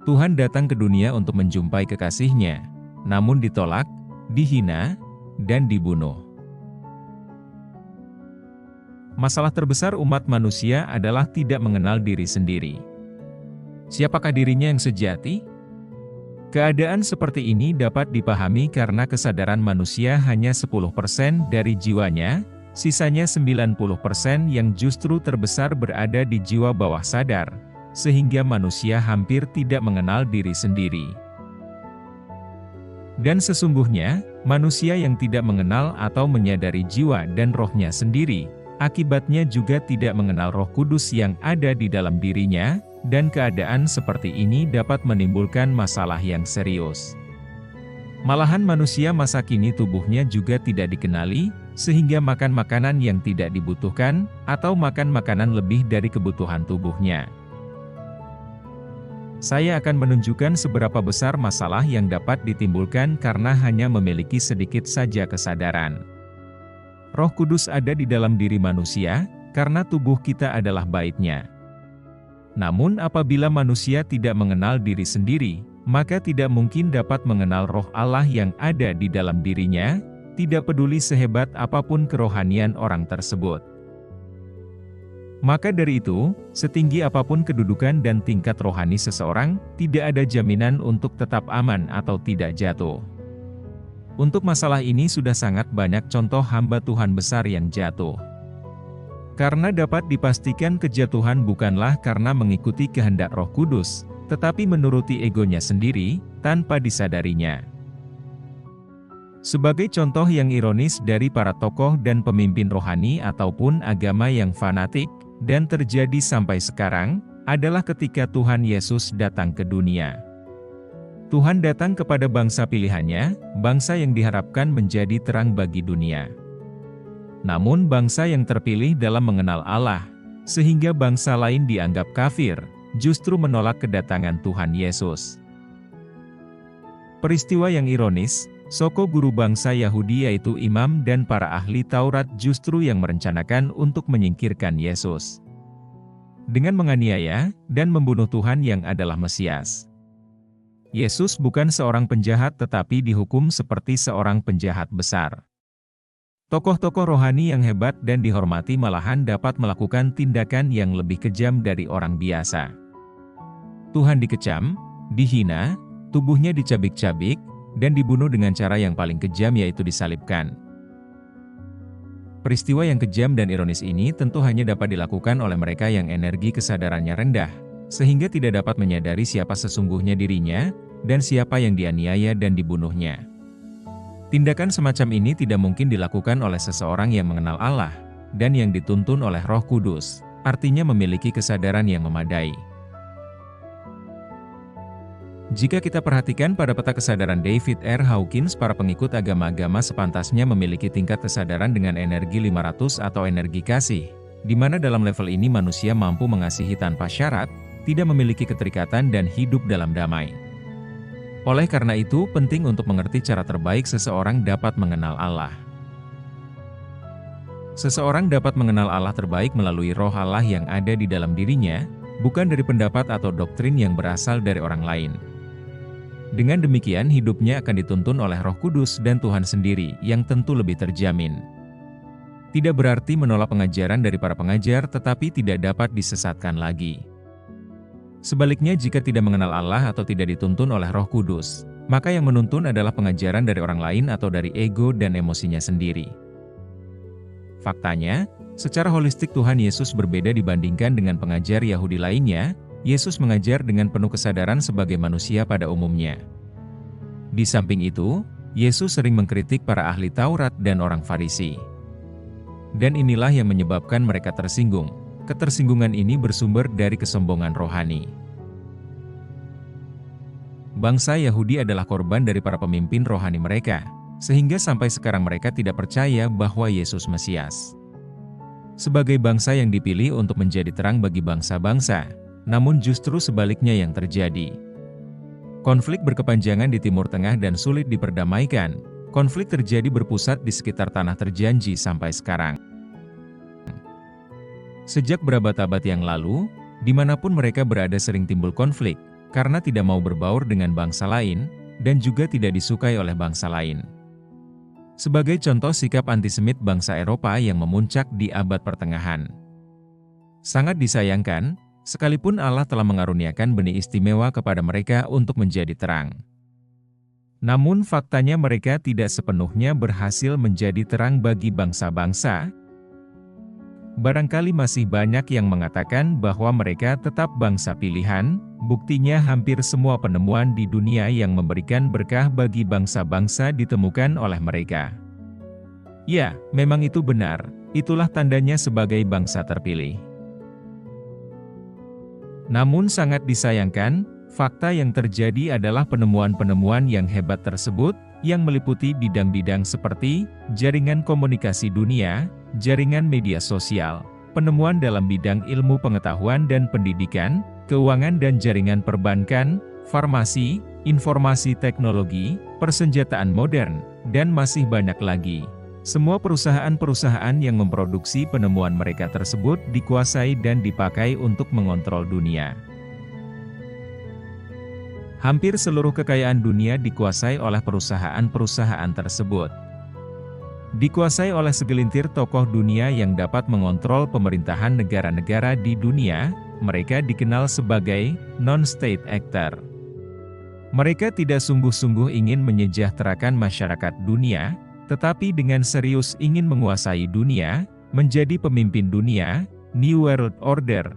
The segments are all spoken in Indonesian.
Tuhan datang ke dunia untuk menjumpai kekasihnya, namun ditolak, dihina, dan dibunuh. Masalah terbesar umat manusia adalah tidak mengenal diri sendiri. Siapakah dirinya yang sejati? Keadaan seperti ini dapat dipahami karena kesadaran manusia hanya 10% dari jiwanya, sisanya 90% yang justru terbesar berada di jiwa bawah sadar, sehingga manusia hampir tidak mengenal diri sendiri. Dan sesungguhnya, manusia yang tidak mengenal atau menyadari jiwa dan rohnya sendiri, akibatnya juga tidak mengenal Roh Kudus yang ada di dalam dirinya, dan keadaan seperti ini dapat menimbulkan masalah yang serius. Malahan manusia masa kini tubuhnya juga tidak dikenali, sehingga makan makanan yang tidak dibutuhkan, atau makan makanan lebih dari kebutuhan tubuhnya. Saya akan menunjukkan seberapa besar masalah yang dapat ditimbulkan karena hanya memiliki sedikit saja kesadaran. Roh Kudus ada di dalam diri manusia, karena tubuh kita adalah baitnya. Namun apabila manusia tidak mengenal diri sendiri, maka tidak mungkin dapat mengenal roh Allah yang ada di dalam dirinya, tidak peduli sehebat apapun kerohanian orang tersebut. Maka dari itu, setinggi apapun kedudukan dan tingkat rohani seseorang, tidak ada jaminan untuk tetap aman atau tidak jatuh. Untuk masalah ini sudah sangat banyak contoh hamba Tuhan besar yang jatuh. Karena dapat dipastikan kejatuhan bukanlah karena mengikuti kehendak Roh Kudus, tetapi menuruti egonya sendiri, tanpa disadarinya. Sebagai contoh yang ironis dari para tokoh dan pemimpin rohani ataupun agama yang fanatik, dan terjadi sampai sekarang, adalah ketika Tuhan Yesus datang ke dunia. Tuhan datang kepada bangsa pilihannya, bangsa yang diharapkan menjadi terang bagi dunia. Namun bangsa yang terpilih dalam mengenal Allah, sehingga bangsa lain dianggap kafir, justru menolak kedatangan Tuhan Yesus. Peristiwa yang ironis, Soko guru bangsa Yahudi yaitu imam dan para ahli Taurat justru yang merencanakan untuk menyingkirkan Yesus. Dengan menganiaya, dan membunuh Tuhan yang adalah Mesias. Yesus bukan seorang penjahat tetapi dihukum seperti seorang penjahat besar. Tokoh-tokoh rohani yang hebat dan dihormati malahan dapat melakukan tindakan yang lebih kejam dari orang biasa. Tuhan dikecam, dihina, tubuhnya dicabik-cabik, dan dibunuh dengan cara yang paling kejam yaitu disalibkan. Peristiwa yang kejam dan ironis ini tentu hanya dapat dilakukan oleh mereka yang energi kesadarannya rendah, sehingga tidak dapat menyadari siapa sesungguhnya dirinya, dan siapa yang dianiaya dan dibunuhnya. Tindakan semacam ini tidak mungkin dilakukan oleh seseorang yang mengenal Allah, dan yang dituntun oleh Roh Kudus, artinya memiliki kesadaran yang memadai. Jika kita perhatikan pada peta kesadaran David R. Hawkins, para pengikut agama-agama sepantasnya memiliki tingkat kesadaran dengan energi 500 atau energi kasih, di mana dalam level ini manusia mampu mengasihi tanpa syarat, tidak memiliki keterikatan dan hidup dalam damai. Oleh karena itu, penting untuk mengerti cara terbaik seseorang dapat mengenal Allah. Seseorang dapat mengenal Allah terbaik melalui roh Allah yang ada di dalam dirinya, bukan dari pendapat atau doktrin yang berasal dari orang lain. Dengan demikian hidupnya akan dituntun oleh Roh Kudus dan Tuhan sendiri yang tentu lebih terjamin. Tidak berarti menolak pengajaran dari para pengajar tetapi tidak dapat disesatkan lagi. Sebaliknya jika tidak mengenal Allah atau tidak dituntun oleh Roh Kudus, maka yang menuntun adalah pengajaran dari orang lain atau dari ego dan emosinya sendiri. Faktanya, secara holistik Tuhan Yesus berbeda dibandingkan dengan pengajar Yahudi lainnya. Yesus mengajar dengan penuh kesadaran sebagai manusia pada umumnya. Di samping itu, Yesus sering mengkritik para ahli Taurat dan orang Farisi. Dan inilah yang menyebabkan mereka tersinggung. Ketersinggungan ini bersumber dari kesombongan rohani. Bangsa Yahudi adalah korban dari para pemimpin rohani mereka, sehingga sampai sekarang mereka tidak percaya bahwa Yesus Mesias. Sebagai bangsa yang dipilih untuk menjadi terang bagi bangsa-bangsa, namun justru sebaliknya yang terjadi. Konflik berkepanjangan di Timur Tengah dan sulit diperdamaikan. Konflik terjadi berpusat di sekitar tanah terjanji sampai sekarang. Sejak berabad-abad yang lalu, dimanapun mereka berada sering timbul konflik, karena tidak mau berbaur dengan bangsa lain, dan juga tidak disukai oleh bangsa lain. Sebagai contoh sikap antisemit bangsa Eropa yang memuncak di abad pertengahan. Sangat disayangkan, sekalipun Allah telah mengaruniakan benih istimewa kepada mereka untuk menjadi terang. Namun faktanya mereka tidak sepenuhnya berhasil menjadi terang bagi bangsa-bangsa. Barangkali masih banyak yang mengatakan bahwa mereka tetap bangsa pilihan, buktinya hampir semua penemuan di dunia yang memberikan berkah bagi bangsa-bangsa ditemukan oleh mereka. Ya, memang itu benar, itulah tandanya sebagai bangsa terpilih. Namun sangat disayangkan, fakta yang terjadi adalah penemuan-penemuan yang hebat tersebut, yang meliputi bidang-bidang seperti jaringan komunikasi dunia, jaringan media sosial, penemuan dalam bidang ilmu pengetahuan dan pendidikan, keuangan dan jaringan perbankan, farmasi, informasi teknologi, persenjataan modern, dan masih banyak lagi. Semua perusahaan-perusahaan yang memproduksi penemuan mereka tersebut dikuasai dan dipakai untuk mengontrol dunia. Hampir seluruh kekayaan dunia dikuasai oleh perusahaan-perusahaan tersebut. Dikuasai oleh segelintir tokoh dunia yang dapat mengontrol pemerintahan negara-negara di dunia, mereka dikenal sebagai non-state actor. Mereka tidak sungguh-sungguh ingin menyejahterakan masyarakat dunia, tetapi dengan serius ingin menguasai dunia, menjadi pemimpin dunia, New World Order.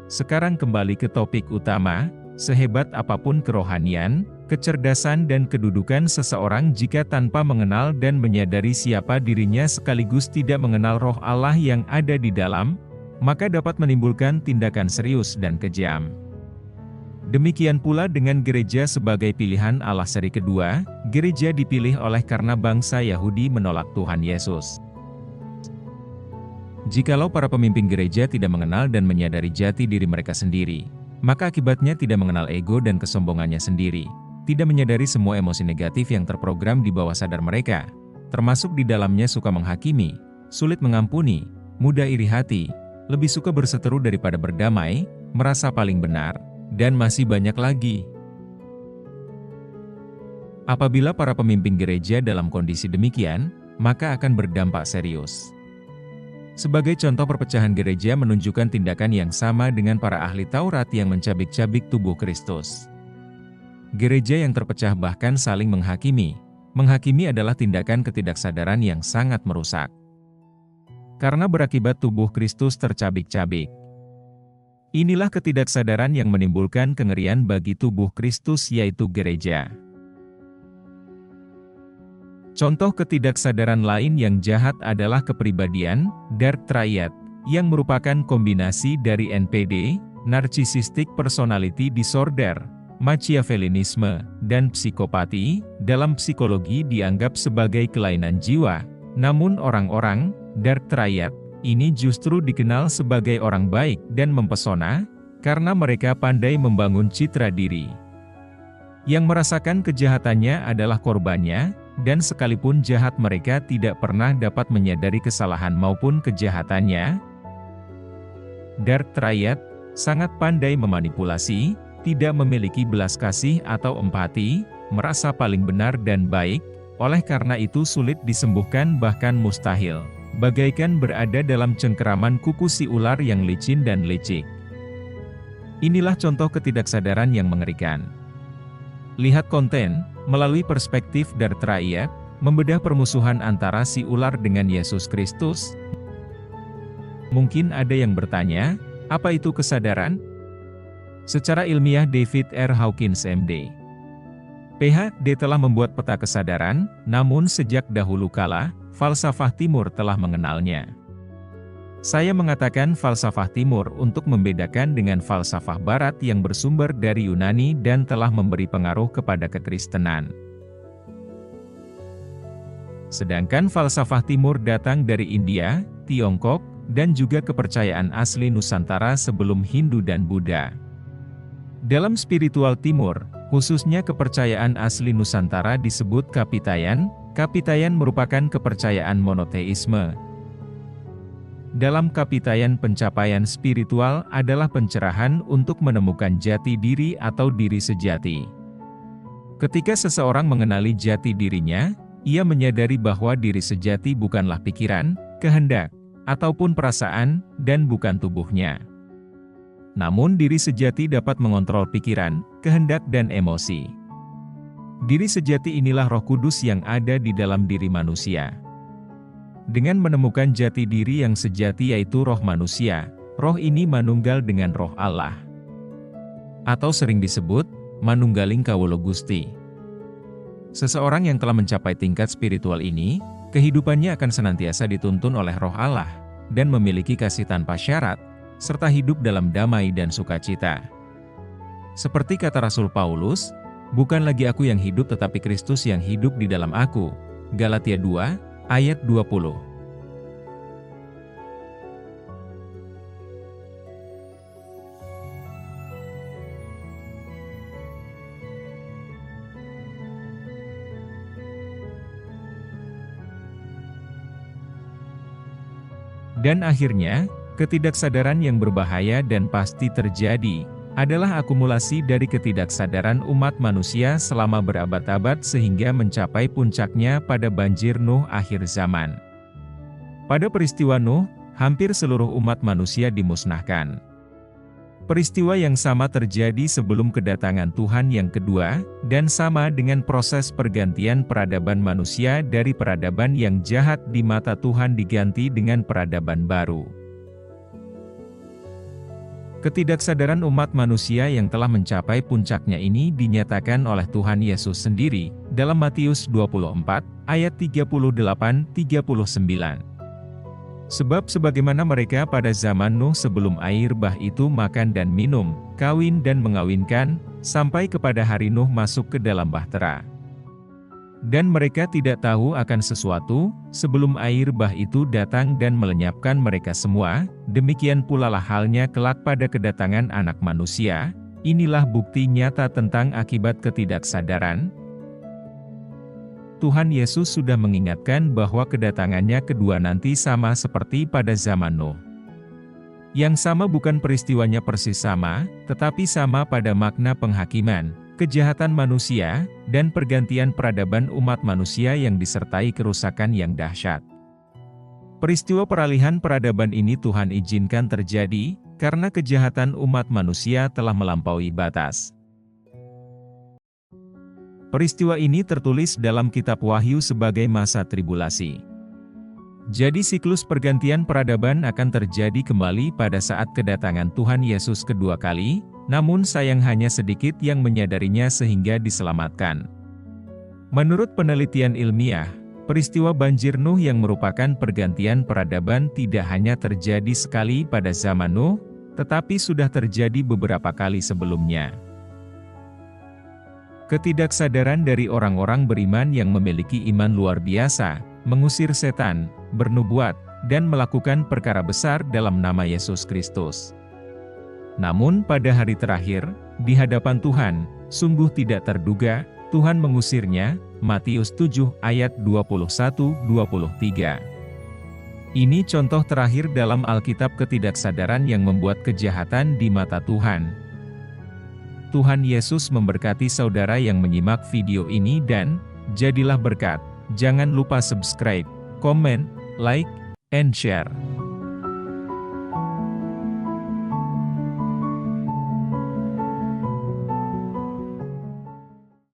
Sekarang kembali ke topik utama, sehebat apapun kerohanian, kecerdasan dan kedudukan seseorang jika tanpa mengenal dan menyadari siapa dirinya sekaligus tidak mengenal roh Allah yang ada di dalam, maka dapat menimbulkan tindakan serius dan kejam. Demikian pula dengan gereja sebagai pilihan Allah seri kedua, gereja dipilih oleh karena bangsa Yahudi menolak Tuhan Yesus. Jikalau para pemimpin gereja tidak mengenal dan menyadari jati diri mereka sendiri, maka akibatnya tidak mengenal ego dan kesombongannya sendiri, tidak menyadari semua emosi negatif yang terprogram di bawah sadar mereka, termasuk di dalamnya suka menghakimi, sulit mengampuni, mudah iri hati, lebih suka berseteru daripada berdamai, merasa paling benar, dan masih banyak lagi. Apabila para pemimpin gereja dalam kondisi demikian, maka akan berdampak serius. Sebagai contoh, perpecahan gereja menunjukkan tindakan yang sama dengan para ahli Taurat yang mencabik-cabik tubuh Kristus. Gereja yang terpecah bahkan saling menghakimi. Menghakimi adalah tindakan ketidaksadaran yang sangat merusak. Karena berakibat tubuh Kristus tercabik-cabik. Inilah ketidaksadaran yang menimbulkan kengerian bagi tubuh Kristus, yaitu gereja. Contoh ketidaksadaran lain yang jahat adalah kepribadian dark triad, yang merupakan kombinasi dari NPD, Narcissistic Personality Disorder, Machiavellianisme, dan psikopati. Dalam psikologi dianggap sebagai kelainan jiwa. Namun orang-orang dark triad ini justru dikenal sebagai orang baik dan mempesona, karena mereka pandai membangun citra diri. Yang merasakan kejahatannya adalah korbannya, dan sekalipun jahat mereka tidak pernah dapat menyadari kesalahan maupun kejahatannya. Dark triad sangat pandai memanipulasi, tidak memiliki belas kasih atau empati, merasa paling benar dan baik, oleh karena itu sulit disembuhkan bahkan mustahil. Bagaikan berada dalam cengkeraman kuku si ular yang licin dan licik. Inilah contoh ketidaksadaran yang mengerikan. Lihat konten, melalui perspektif dark triad, membedah permusuhan antara si ular dengan Yesus Kristus. Mungkin ada yang bertanya, apa itu kesadaran? Secara ilmiah David R. Hawkins MD, PhD telah membuat peta kesadaran, namun sejak dahulu kala, falsafah Timur telah mengenalnya. Saya mengatakan falsafah Timur untuk membedakan dengan falsafah Barat yang bersumber dari Yunani dan telah memberi pengaruh kepada kekristenan. Sedangkan falsafah Timur datang dari India, Tiongkok, dan juga kepercayaan asli Nusantara sebelum Hindu dan Buddha. Dalam spiritual Timur, khususnya kepercayaan asli Nusantara disebut Kapitayan. Kapitayan merupakan kepercayaan monoteisme. dalam kapitayan pencapaian spiritual adalah pencerahan untuk menemukan jati diri atau diri sejati. Ketika seseorang mengenali jati dirinya, ia menyadari bahwa diri sejati bukanlah pikiran, kehendak, ataupun perasaan, dan bukan tubuhnya. Namun diri sejati dapat mengontrol pikiran, kehendak dan emosi. Diri sejati inilah Roh Kudus yang ada di dalam diri manusia. Dengan menemukan jati diri yang sejati yaitu roh manusia, roh ini manunggal dengan roh Allah. Atau sering disebut, manunggaling kawula Gusti. Seseorang yang telah mencapai tingkat spiritual ini, kehidupannya akan senantiasa dituntun oleh roh Allah, dan memiliki kasih tanpa syarat, serta hidup dalam damai dan sukacita. Seperti kata Rasul Paulus, "Bukan lagi aku yang hidup tetapi Kristus yang hidup di dalam aku." Galatia 2, ayat 20. Dan akhirnya, ketidaksadaran yang berbahaya dan pasti terjadi, adalah akumulasi dari ketidaksadaran umat manusia selama berabad-abad sehingga mencapai puncaknya pada banjir Nuh akhir zaman. Pada peristiwa Nuh, hampir seluruh umat manusia dimusnahkan. Peristiwa yang sama terjadi sebelum kedatangan Tuhan yang kedua, dan sama dengan proses pergantian peradaban manusia dari peradaban yang jahat di mata Tuhan diganti dengan peradaban baru. Ketidaksadaran umat manusia yang telah mencapai puncaknya ini dinyatakan oleh Tuhan Yesus sendiri, dalam Matius 24, ayat 38-39. Sebab sebagaimana mereka pada zaman Nuh sebelum air bah itu makan dan minum, kawin dan mengawinkan, sampai kepada hari Nuh masuk ke dalam bahtera. Dan mereka tidak tahu akan sesuatu, sebelum air bah itu datang dan melenyapkan mereka semua, demikian pula lah halnya kelak pada kedatangan Anak Manusia. Inilah bukti nyata tentang akibat ketidaksadaran. Tuhan Yesus sudah mengingatkan bahwa kedatangannya kedua nanti sama seperti pada zaman Nuh. Yang sama bukan peristiwanya persis sama, tetapi sama pada makna penghakiman, kejahatan manusia, dan pergantian peradaban umat manusia yang disertai kerusakan yang dahsyat. Peristiwa peralihan peradaban ini Tuhan izinkan terjadi, karena kejahatan umat manusia telah melampaui batas. Peristiwa ini tertulis dalam kitab Wahyu sebagai masa tribulasi. Jadi siklus pergantian peradaban akan terjadi kembali pada saat kedatangan Tuhan Yesus kedua kali, namun sayang hanya sedikit yang menyadarinya sehingga diselamatkan. Menurut penelitian ilmiah, peristiwa banjir Nuh yang merupakan pergantian peradaban tidak hanya terjadi sekali pada zaman Nuh, tetapi sudah terjadi beberapa kali sebelumnya. Ketidaksadaran dari orang-orang beriman yang memiliki iman luar biasa, mengusir setan, bernubuat, dan melakukan perkara besar dalam nama Yesus Kristus. Namun pada hari terakhir, di hadapan Tuhan, sungguh tidak terduga, Tuhan mengusirnya, Matius 7 ayat 21-23. Ini contoh terakhir dalam Alkitab ketidaksadaran yang membuat kejahatan di mata Tuhan. Tuhan Yesus memberkati saudara yang menyimak video ini dan, jadilah berkat. Jangan lupa subscribe, komen, like, and share.